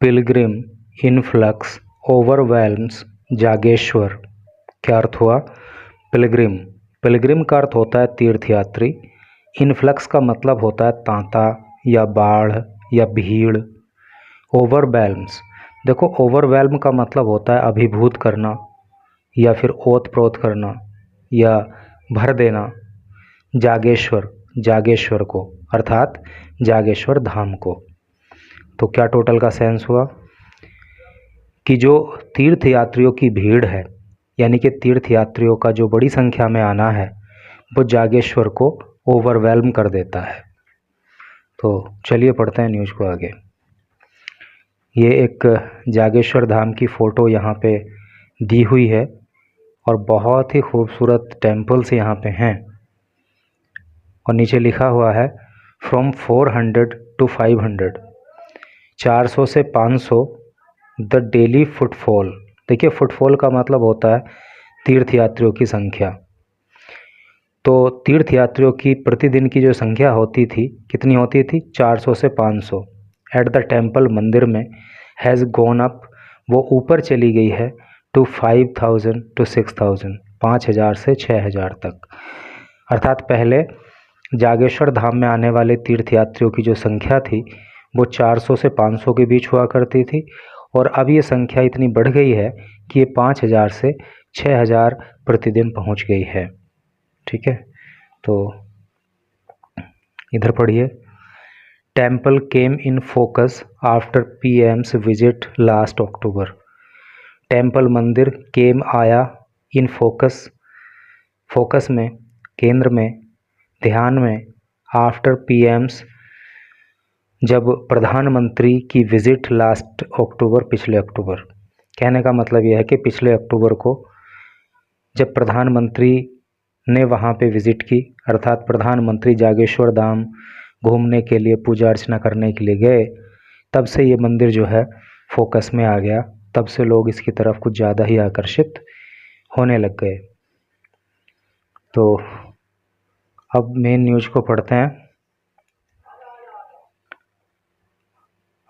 Pilgrim influx ओवरवेल्म्स Jageshwar. क्या अर्थ हुआ? Pilgrim, Pilgrim का अर्थ होता है तीर्थयात्री। इनफ्लक्स का मतलब होता है तांता या बाढ़ या भीड़। ओवरवेल्म्स, देखो ओवरवेल्म का मतलब होता है अभिभूत करना या फिर ओत प्रोत करना या भर देना। जागेश्वर, जागेश्वर को अर्थात जागेश्वर धाम को। तो क्या टोटल का सेंस हुआ कि जो तीर्थयात्रियों की भीड़ है, यानी कि तीर्थयात्रियों का जो बड़ी संख्या में आना है, वो जागेश्वर को ओवरवेल्म कर देता है। तो चलिए पढ़ते हैं न्यूज़ को आगे। ये एक जागेश्वर धाम की फ़ोटो यहाँ पे दी हुई है और बहुत ही खूबसूरत टेम्पल्स यहाँ पे हैं। और नीचे लिखा हुआ है फ्रॉम 400 to 500, 400 से 500 द डेली फुटफॉल। देखिए फुटफॉल का मतलब होता है तीर्थयात्रियों की संख्या। तो तीर्थयात्रियों की प्रतिदिन की जो संख्या होती थी, कितनी होती थी? 400 से 500 एट द टेम्पल, मंदिर में, हैज़ गॉन अप, वो ऊपर चली गई है, टू 5000 to 6000, 5000 से 6000 तक। अर्थात पहले जागेश्वर धाम में आने वाले तीर्थयात्रियों की जो संख्या थी वो 400 से 500 के बीच हुआ करती थी, और अब ये संख्या इतनी बढ़ गई है कि ये 5000 से 6000 प्रतिदिन पहुंच गई है। ठीक है, तो इधर पढ़िए। Temple came in focus after PM's visit last October. Temple मंदिर केम आया, इन फोकस, फोकस में, केंद्र में, ध्यान में, आफ्टर पीएम्स, जब प्रधानमंत्री की विज़िट लास्ट अक्टूबर, पिछले अक्टूबर। कहने का मतलब यह है कि पिछले अक्टूबर को जब प्रधानमंत्री ने वहाँ पे विज़िट की, अर्थात प्रधानमंत्री जागेश्वर धाम घूमने के लिए, पूजा अर्चना करने के लिए गए, तब से ये मंदिर जो है फोकस में आ गया। तब से लोग इसकी तरफ कुछ ज़्यादा ही आकर्षित होने लग गए। तो अब मेन न्यूज़ को पढ़ते हैं।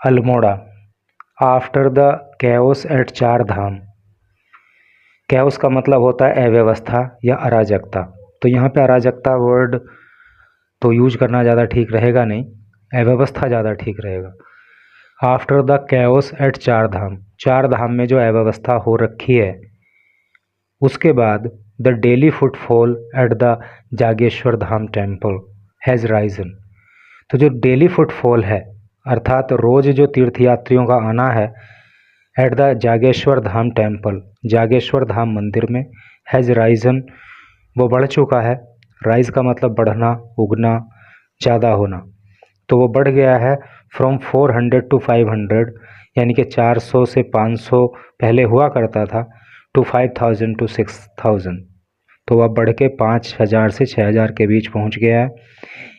Almora, after the chaos at Char Dham. Chaos का मतलब होता है अव्यवस्था या अराजकता। तो यहाँ पे अराजकता वर्ड तो यूज करना ज़्यादा ठीक रहेगा नहीं, अव्यवस्था ज़्यादा ठीक रहेगा। After the chaos at Char धाम, चार धाम में जो अव्यवस्था हो रखी है, उसके बाद the daily footfall eight the Jageshwar Dham temple has Ryzen. तो जो डेली फुटफॉल है, अर्थात रोज़ जो तीर्थयात्रियों का आना है, at the Jageshwar Dham temple, Jageshwar Dham मंदिर में, हैज़ राइजन, वो बढ़ चुका है। राइज का मतलब बढ़ना, उगना, ज़्यादा होना। तो वो बढ़ गया है फ्रॉम 400 to 500, यानी कि 400 से 500 पहले हुआ करता था, टू 5000 to 6000। तो वह बढ़ के 5000 से 6000 के बीच पहुंच गया है।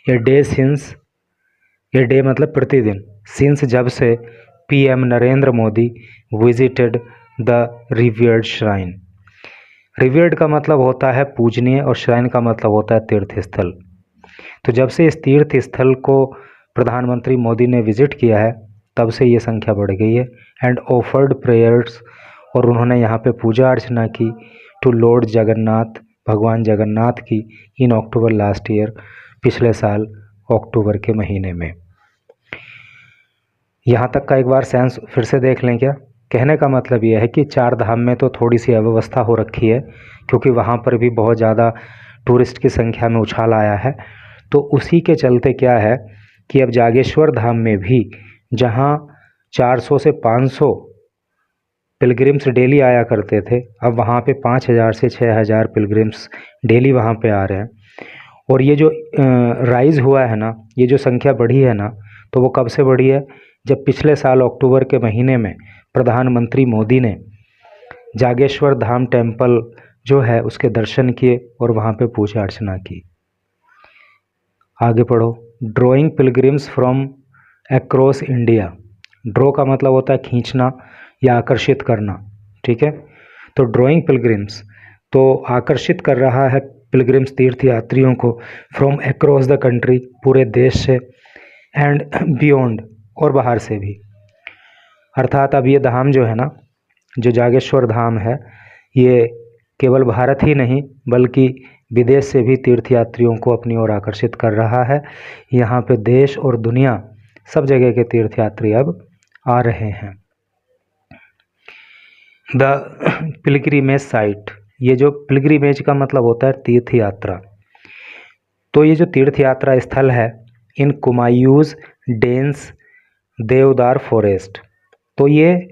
ये डे सिंस, ये डे मतलब प्रतिदिन, सिंस जब से PM Narendra Modi visited the revered shrine. Revered का मतलब होता है पूजनीय और श्राइन का मतलब होता है तीर्थ स्थल। तो जब से इस तीर्थ स्थल को प्रधानमंत्री मोदी ने विजिट किया है, तब से ये संख्या बढ़ गई है। एंड ऑफर्ड प्रेयर्स, और उन्होंने यहाँ पे पूजा अर्चना की, टू लॉर्ड जगन्नाथ, भगवान जगन्नाथ की, इन अक्टूबर लास्ट ईयर, पिछले साल अक्टूबर के महीने में। यहाँ तक का एक बार सेंस फिर से देख लें क्या? कहने का मतलब यह है कि चार धाम में तो थोड़ी सी अव्यवस्था हो रखी है, क्योंकि वहाँ पर भी बहुत ज़्यादा टूरिस्ट की संख्या में उछाल आया है। तो उसी के चलते क्या है कि अब जागेश्वर धाम में भी, जहाँ 400 से 500 पिलग्रिम्स डेली आया करते थे, अब वहाँ पे 5000 से 6000 पिलग्रिम्स डेली वहाँ पे आ रहे हैं। और ये जो राइज हुआ है ना, ये जो संख्या बढ़ी है ना, तो वो कब से बढ़ी है? जब पिछले साल अक्टूबर के महीने में प्रधानमंत्री मोदी ने जागेश्वर धाम टेम्पल जो है उसके दर्शन किए और वहाँ पे पूजा अर्चना की। आगे पढ़ो। Drawing pilgrims from across India. Draw का मतलब होता है खींचना या आकर्षित करना। ठीक है, तो ड्रॉइंग पिलग्रिम्स तो आकर्षित कर रहा है पिलग्रिम्स तीर्थयात्रियों को, फ्रॉम अक्रॉस द कंट्री, पूरे देश से, एंड बियॉन्ड, और बाहर से भी। अर्थात अब ये धाम जो है ना, जो जागेश्वर धाम है, ये केवल भारत ही नहीं बल्कि विदेश से भी तीर्थयात्रियों को अपनी ओर आकर्षित कर रहा है। यहाँ पे देश और दुनिया सब जगह के तीर्थयात्री अब आ रहे हैं। द पिलग्रिमेज साइट, ये जो पिलग्रिमेज का मतलब होता है तीर्थ यात्रा, तो ये जो तीर्थ यात्रा स्थल है इन कुमायूंस डेंस देवदार फॉरेस्ट, तो ये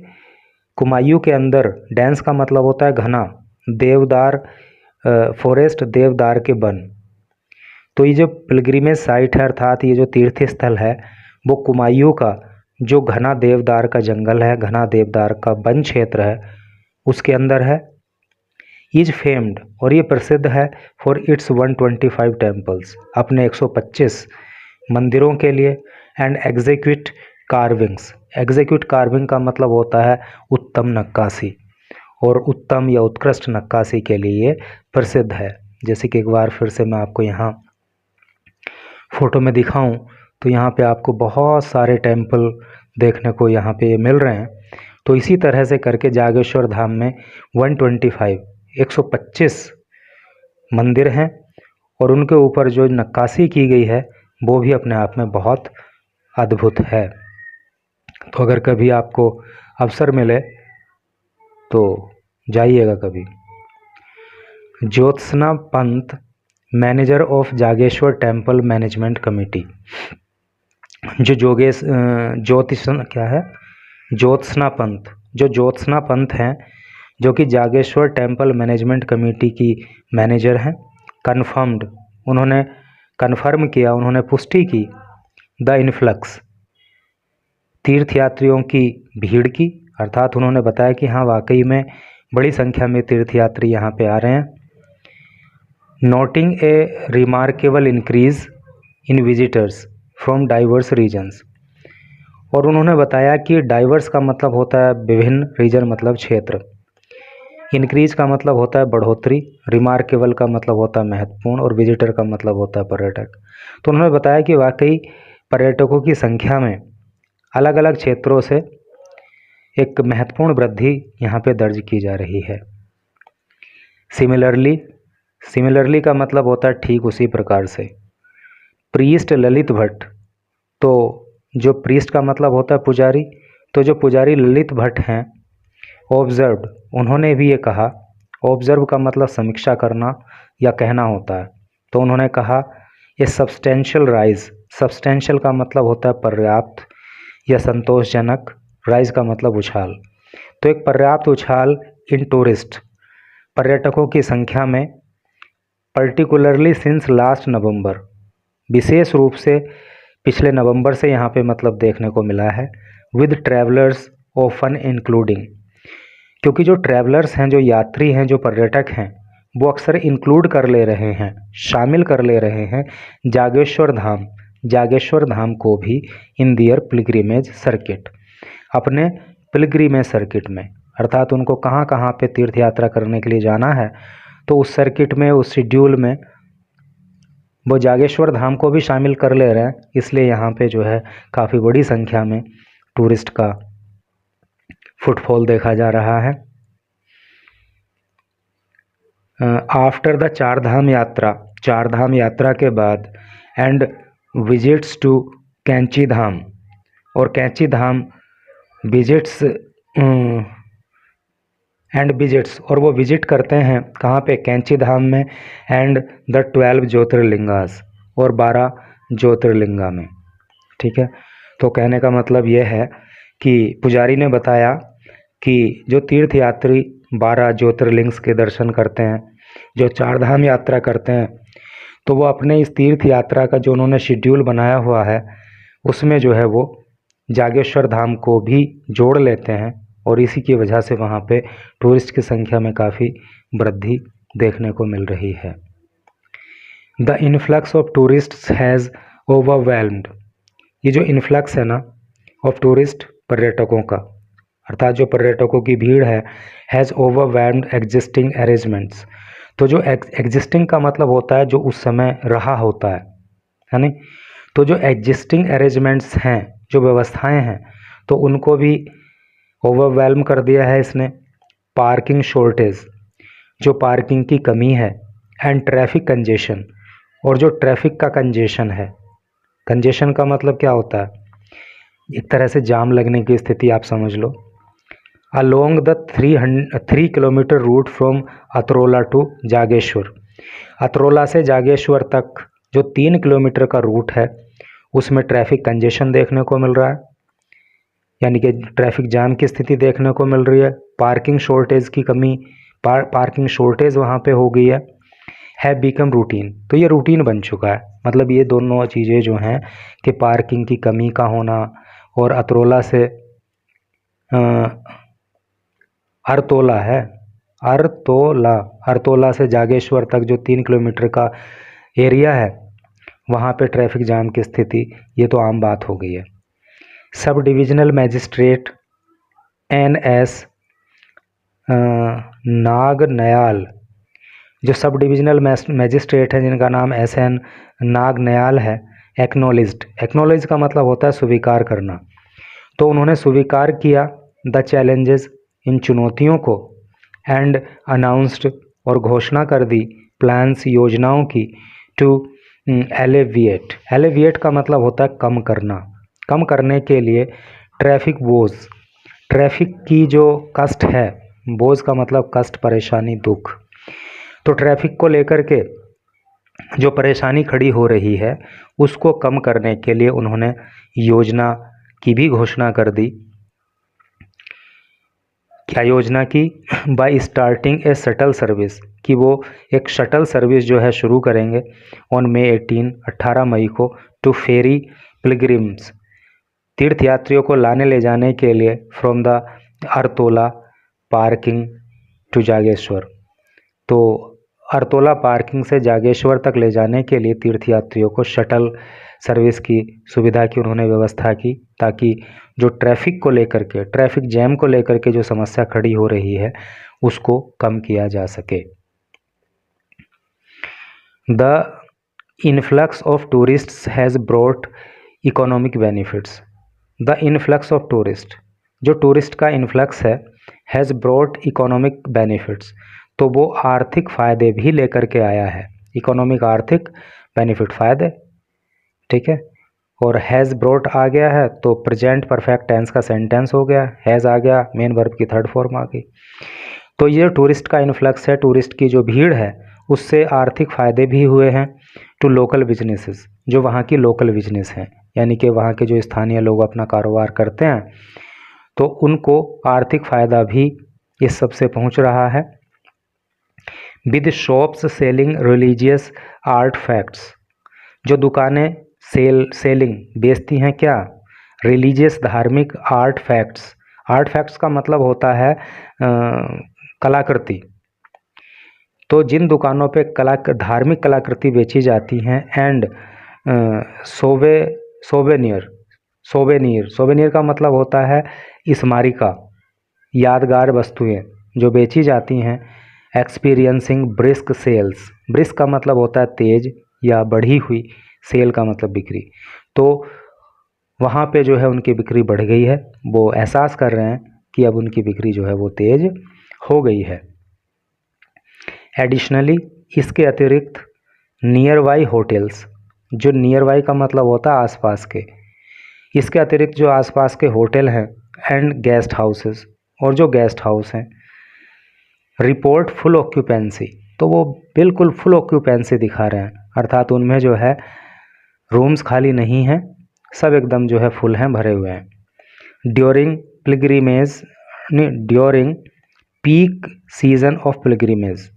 कुमायूं के अंदर, डेंस का मतलब होता है घना, देवदार फॉरेस्ट देवदार के वन, तो ये जो पिलग्रिमेज साइट है अर्थात ये जो तीर्थ स्थल है वो कुमायूं का जो घना देवदार का जंगल है, घना देवदार का वन क्षेत्र है, उसके अंदर है। इज फेम्ड, और ये प्रसिद्ध है फॉर इट्स 125 टेम्पल्स, अपने 125 मंदिरों के लिए, and execute carvings, execute carving का मतलब होता है उत्तम नक्काशी, और उत्तम या उत्कृष्ट नक्काशी के लिए प्रसिद्ध है। जैसे कि एक बार फिर से मैं आपको यहाँ फोटो में दिखाऊं तो यहाँ पे आपको बहुत सारे टेम्पल देखने को यहाँ पे मिल रहे हैं। तो इसी तरह से करके जागेश्वर धाम में 125 मंदिर हैं, और उनके ऊपर जो नक्काशी की गई है वो भी अपने आप में बहुत अद्भुत है। तो अगर कभी आपको अवसर मिले तो जाइएगा कभी। Jyotsna Pant, manager of Jageshwar temple management committee, जो ज्योत्सना पंत, जो ज्योत्सना पंत हैं जो कि जागेश्वर टेम्पल मैनेजमेंट कमेटी की मैनेजर हैं, कन्फर्म्ड, उन्होंने कन्फर्म किया, उन्होंने पुष्टि की द इन्फ्लक्स, तीर्थयात्रियों की भीड़ की, अर्थात उन्होंने बताया कि हाँ वाकई में बड़ी संख्या में तीर्थयात्री यहाँ पे आ रहे हैं। Noting a remarkable increase in visitors from diverse regions, और उन्होंने बताया कि डाइवर्स का मतलब होता है विभिन्न, रीजन मतलब क्षेत्र, इंक्रीज का मतलब होता है बढ़ोतरी, रिमार्केबल का मतलब होता है महत्वपूर्ण, और विजिटर का मतलब होता है पर्यटक। तो उन्होंने बताया कि वाकई पर्यटकों की संख्या में अलग अलग क्षेत्रों से एक महत्वपूर्ण वृद्धि यहाँ पे दर्ज की जा रही है। सिमिलरली का मतलब होता है ठीक उसी प्रकार से। प्रीस्ट ललित भट्ट, तो जो प्रीस्ट का मतलब होता है पुजारी, तो जो पुजारी ललित भट्ट हैं, ऑब्जर्व्ड, उन्होंने भी ये कहा, ऑब्जर्व का मतलब समीक्षा करना या कहना होता है, तो उन्होंने कहा ये सब्सटेंशियल राइज, सब्सटेंशियल का मतलब होता है पर्याप्त या संतोषजनक, राइज का मतलब उछाल, तो एक पर्याप्त उछाल इन टूरिस्ट, पर्यटकों की संख्या में, पर्टिकुलरली सिंस लास्ट नवंबर, विशेष रूप से पिछले नवंबर से यहाँ पे मतलब देखने को मिला है। विद ट्रैवलर्स ऑफन इंक्लूडिंग, क्योंकि जो ट्रैवलर्स हैं, जो यात्री हैं, जो पर्यटक हैं, वो अक्सर इंक्लूड कर ले रहे हैं, शामिल कर ले रहे हैं जागेश्वर धाम को भी इन दियर पिलग्रिमेज सर्किट, अपने पिलग्रिमेज सर्किट में, अर्थात उनको कहाँ कहाँ पे तीर्थ यात्रा करने के लिए जाना है तो उस सर्किट में, उस शेड्यूल में वो जागेश्वर धाम को भी शामिल कर ले रहे हैं। इसलिए यहाँ पे जो है काफ़ी बड़ी संख्या में टूरिस्ट का फुटफॉल देखा जा रहा है। आफ्टर द चारधाम यात्रा के बाद एंड विजिट्स टू कैंची धाम, और कैंची धाम विजिट्स और वो विजिट करते हैं कहाँ पे, कैंची धाम में, एंड द 12 ज्योतिर्लिंगास, और 12 ज्योतिर्लिंगा में। ठीक है, तो कहने का मतलब ये है कि पुजारी ने बताया कि जो तीर्थयात्री 12 ज्योतिर्लिंग्स के दर्शन करते हैं, जो चारधाम यात्रा करते हैं, तो वो अपने इस तीर्थ यात्रा का जो उन्होंने शेड्यूल बनाया हुआ है उसमें जो है वो जागेश्वर धाम को भी जोड़ लेते हैं, और इसी की वजह से वहाँ पे टूरिस्ट की संख्या में काफ़ी वृद्धि देखने को मिल रही है। The influx of tourists has overwhelmed, ये जो इन्फ्लक्स है ना ऑफ टूरिस्ट, पर्यटकों का, अर्थात जो पर्यटकों की भीड़ है, हैज़ ओवरवेल्म्ड एग्जिस्टिंग अरेंजमेंट्स, तो जो एग्जिस्टिंग का मतलब होता है जो उस समय रहा होता है नहीं, तो जो एग्जिस्टिंग अरेंजमेंट्स हैं, जो व्यवस्थाएं हैं, तो उनको भी ओवरवेल्म कर दिया है इसने। पार्किंग शॉर्टेज, जो पार्किंग की कमी है। एंड ट्रैफिक कंजेशन, और जो ट्रैफिक का कंजेशन है। कंजेशन का मतलब क्या होता है? एक तरह से जाम लगने की स्थिति आप समझ लो। Along the 3 kilometre route from Atrola to Jageshwar, Atrola से जागेश्वर तक जो 3 किलोमीटर का रूट है उसमें ट्रैफिक कंजेशन देखने को मिल रहा है, यानी कि ट्रैफिक जाम की स्थिति देखने को मिल रही है। पार्किंग शॉर्टेज की कमी, पार्किंग शॉर्टेज वहाँ पे हो गई है बिकम रूटीन, तो ये रूटीन बन चुका है। मतलब ये दोनों चीज़ें जो हैं कि पार्किंग की कमी का होना और अतरोला से अरतोला है, अरतोला से जागेश्वर तक जो 3 किलोमीटर का एरिया है वहाँ पे ट्रैफिक जाम की स्थिति, ये तो आम बात हो गई है। सब डिविजनल मैजिस्ट्रेट NS नागनयाल, जो सब डिविजनल मैजिस्ट्रेट हैं जिनका नाम SN नागनयाल है, एक्नॉलेज का मतलब होता है स्वीकार करना। तो उन्होंने स्वीकार किया द चैलेंजेस, इन चुनौतियों को, एंड अनाउंस्ड, और घोषणा कर दी, प्लान्स, योजनाओं की, टू एलिविएट का मतलब होता है कम करना, कम करने के लिए ट्रैफिक बोझ, ट्रैफिक की जो कष्ट है, बोझ का मतलब कष्ट, परेशानी, दुख। तो ट्रैफिक को लेकर के जो परेशानी खड़ी हो रही है उसको कम करने के लिए उन्होंने योजना की भी घोषणा कर दी। क्या योजना की? बाय स्टार्टिंग ए शटल सर्विस, कि वो एक शटल सर्विस जो है शुरू करेंगे ऑन May 18 मई को, टू फेरी पिलग्रिम्स, तीर्थयात्रियों को लाने ले जाने के लिए, from the Artola parking to Jageshwar. तो अरतोला पार्किंग से जागेश्वर तक ले जाने के लिए तीर्थयात्रियों को शटल सर्विस की सुविधा की उन्होंने व्यवस्था की, ताकि जो ट्रैफिक को लेकर के, ट्रैफिक जैम को लेकर के जो समस्या खड़ी हो रही है उसको कम किया जा सके। The influx of tourists has brought economic benefits, the influx of tourist, जो टूरिस्ट का इन्फ्लक्स है, हैज़ ब्रॉट इकोनॉमिक बेनिफिट्स, तो वो आर्थिक फ़ायदे भी लेकर के आया है। इकोनॉमिक, आर्थिक, बेनिफिट, फ़ायदे, ठीक है। और हैज़ ब्रॉट आ गया है तो प्रेजेंट परफेक्ट टेंस का सेंटेंस हो गया, हैज़ आ गया, मेन वर्ब की थर्ड फॉर्म आ गई। तो ये टूरिस्ट का इन्फ्लक्स है, टूरिस्ट की जो भीड़ है उससे आर्थिक फ़ायदे भी हुए हैं टू लोकल बिजनेसेस, जो वहाँ की लोकल बिजनेस हैं, यानी कि वहाँ के जो स्थानीय लोग अपना कारोबार करते हैं तो उनको आर्थिक फ़ायदा भी इस सब से पहुँच रहा है। With shops selling religious art facts, जो दुकानें सेलिंग, बेचती हैं क्या? रिलीजियस, धार्मिक, आर्ट फैक्ट्स, आर्ट फैक्ट्स का मतलब होता है कलाकृति। तो जिन दुकानों पे धार्मिक कलाकृति बेची जाती हैं, एंड सोवेनियर का मतलब होता है स्मारिका, यादगार वस्तुएं जो बेची जाती हैं। एक्सपीरियंसिंग ब्रिस्क सेल्स, ब्रिस्क का मतलब होता है तेज या बढ़ी हुई, सेल का मतलब बिक्री। तो वहाँ पे जो है उनकी बिक्री बढ़ गई है, वो एहसास कर रहे हैं कि अब उनकी बिक्री जो है वो तेज हो गई है। एडिशनली, इसके अतिरिक्त, नियर बाई होटल्स, जो नियर बाई का मतलब होता है आसपास के, इसके अतिरिक्त जो आसपास के होटल हैं, एंड गेस्ट हाउसेस, और जो गेस्ट हाउस हैं, रिपोर्ट फुल ऑक्यूपेंसी, तो वो बिल्कुल फुल ऑक्यूपेंसी दिखा रहे हैं, अर्थात उनमें जो है रूम्स खाली नहीं हैं, सब एकदम जो है फुल हैं, भरे हुए हैं। During peak season of pilgrimage,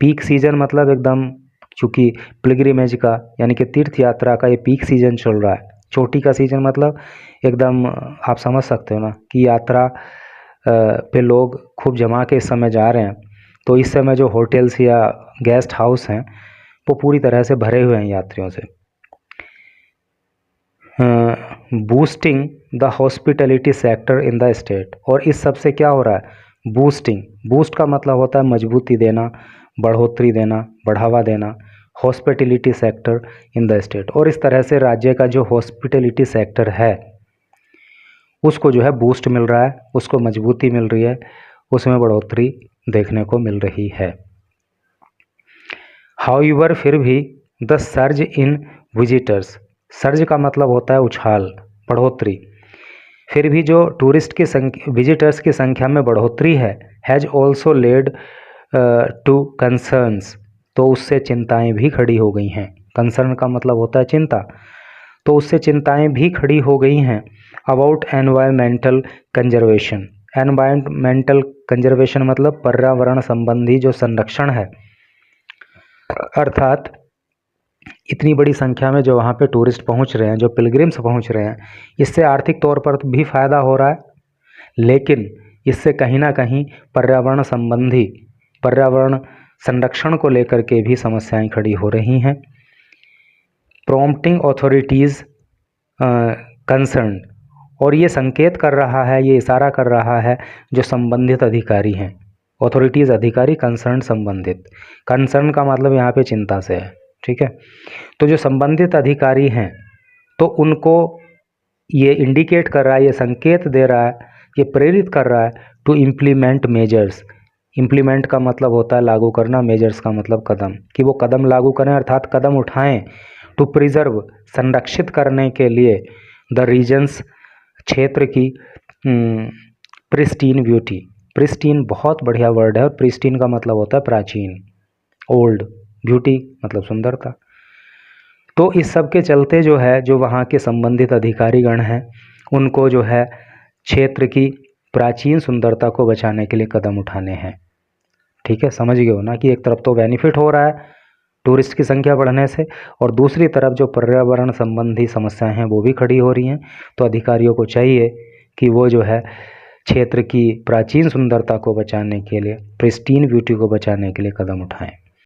peak season मतलब एकदम, चूँकि पिलग्रिमेज का यानी कि तीर्थ यात्रा का ये पीक सीजन चल रहा है। चोटी का सीजन मतलब एकदम आप समझ सकते हो ना कि यात्रा पे लोग खूब जमा के इस समय जा रहे हैं, तो इस समय जो होटल्स या गेस्ट हाउस हैं वो पूरी तरह से भरे हुए हैं यात्रियों से। Boosting the hospitality sector in the state, और इस सब से क्या हो रहा है? बूस्टिंग, बूस्ट का मतलब होता है मजबूती देना, बढ़ोतरी देना, बढ़ावा देना, hospitality sector in the state, और इस तरह से राज्य का जो हॉस्पिटलिटी सेक्टर है उसको जो है बूस्ट मिल रहा है, उसको मजबूती मिल रही है, उसमें बढ़ोतरी देखने को मिल रही है। हाउएवर फिर भी the surge in visitors, surge का मतलब होता है उछाल, बढ़ोतरी, फिर भी जो टूरिस्ट की संख्या, विजिटर्स की संख्या में बढ़ोतरी है, has also led to concerns, तो उससे चिंताएं भी खड़ी हो गई हैं। कंसर्न का मतलब होता है चिंता, तो उससे चिंताएं भी खड़ी हो गई हैं about environmental conservation. Environmental conservation मतलब पर्यावरण संबंधी जो संरक्षण है, अर्थात इतनी बड़ी संख्या में जो वहाँ पे टूरिस्ट पहुँच रहे हैं, जो पिलग्रिम्स पहुँच रहे हैं, इससे आर्थिक तौर पर भी फ़ायदा हो रहा है, लेकिन इससे कहीं ना कहीं पर्यावरण संबंधी, पर्यावरण संरक्षण को लेकर के भी समस्याएं खड़ी हो रही हैं। प्रॉम्प्टिंग ऑथोरिटीज़ कंसर्न, और ये संकेत कर रहा है, ये इशारा कर रहा है जो संबंधित अधिकारी हैं, ऑथोरिटीज़ अधिकारी, कंसर्न संबंधित, कंसर्न का मतलब यहाँ पे चिंता से है, ठीक है। तो जो संबंधित अधिकारी हैं तो उनको ये इंडिकेट कर रहा है, ये संकेत दे रहा है, ये प्रेरित कर रहा है टू इम्प्लीमेंट मेजर्स। इम्प्लीमेंट का मतलब होता है लागू करना, मेजर्स का मतलब कदम, कि वो कदम लागू करें अर्थात कदम उठाएं, टू प्रिजर्व, संरक्षित करने के लिए, द रीजन्स, क्षेत्र की प्रिस्टीन ब्यूटी। प्रिस्टीन बहुत बढ़िया वर्ड है, और प्रिस्टीन का मतलब होता है प्राचीन, ओल्ड, ब्यूटी मतलब सुंदरता। तो इस सब के चलते जो है, जो वहाँ के संबंधित अधिकारीगण हैं, उनको जो है क्षेत्र की प्राचीन सुंदरता को बचाने के लिए कदम उठाने हैं, ठीक है। समझ गए हो ना कि एक तरफ तो बेनिफिट हो रहा है टूरिस्ट की संख्या बढ़ने से, और दूसरी तरफ जो पर्यावरण संबंधी समस्याएं हैं वो भी खड़ी हो रही हैं। तो अधिकारियों को चाहिए कि वो जो है क्षेत्र की प्राचीन सुंदरता को बचाने के लिए, प्रिस्टीन ब्यूटी को बचाने के लिए कदम उठाएं।